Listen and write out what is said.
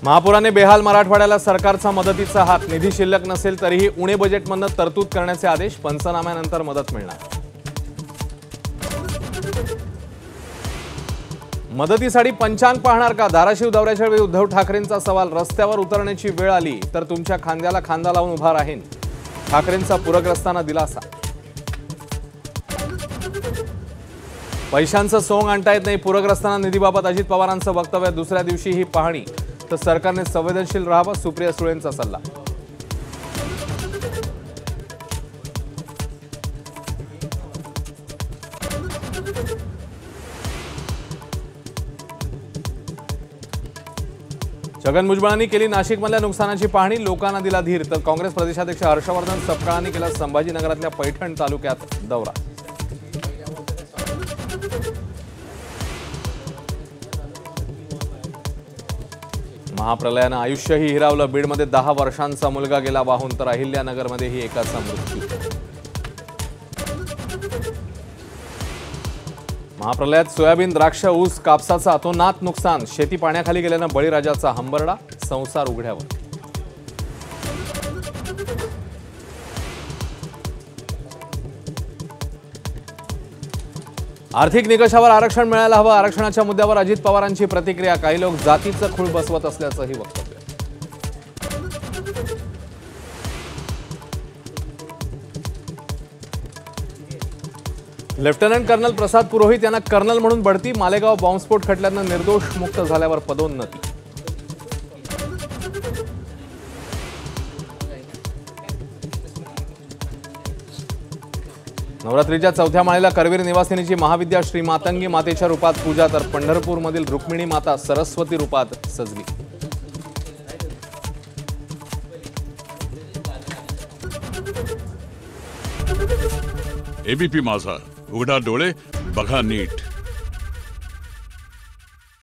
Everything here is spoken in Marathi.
महापुराने बेहाल मराठवाड्याला सरकारचा मदतीचा हात, निधी शिल्लक नसेल तरीही उणे बजेटमधून तरतूद करण्याचे आदेश, पंचनाम्यानंतर मदत मिळणार। मदतीसाठी पंचांग पाहणार का? धाराशिव दौऱ्याच्या वेळी उद्धव ठाकरेंचा सवाल, रस्त्यावर उतरण्याची वेळ आली तर तुमच्या खांद्याला खांदा लावून उभा राहीन, ठाकरेंचा पूरग्रस्तांना दिलासा। पैशांचं सोंग आणता येत नाही, पूरग्रस्तांना निधीबाबत अजित पवारांचं वक्तव्य, दुसऱ्या दिवशी ही पाहणी तर सरकारने संवेदनशील राहावं, सुप्रिया सुळेंचा सल्ला। छगन भुजबळांनी केली नाशिकमधल्या नुकसानाची पाहणी, लोकांना दिला धीर, तर काँग्रेस प्रदेशाध्यक्ष हर्षवर्धन सपकाळांनी केला संभाजीनगरातल्या पैठण तालुक्यात दौरा। महाप्रलयानं आयुष्यही हिरावलं, बीडमध्ये 10 वर्षांचा मुलगा गेला वाहून, तर अहिल्यानगरमध्येही एकाचा मृत्यू। महाप्रलयात सोयाबीन, द्राक्ष, ऊस, कापसाचं अतोनात नुकसान, शेती पाण्याखाली गेल्यानं बळीराजाचा हंबरडा, संसार उघड्यावर। आर्थिक निकषावर आरक्षण मिळायला हवं, आरक्षणाच्या मुद्द्यावर अजित पवारांची प्रतिक्रिया, काही लोक जातीचं खूळ बसवत असल्याचंही वक्तव्य। लेफ्टनंट कर्नल प्रसाद पुरोहित यांना कर्नल म्हणून बढती, मालेगाव बॉम्बस्फोट खटल्यानं निर्दोष मुक्त झाल्यावर पदोन्नती। नवरात्रीच्या चौथ्या माळेला करवीर निवासिनीची महाविद्या श्री मातंगी मातेच्या रूपात पूजा, तर पंढरपूरमधील रुक्मिणी माता सरस्वती रूपात सजली। एबीपी माझा, उघडा डोळे बघा नीट।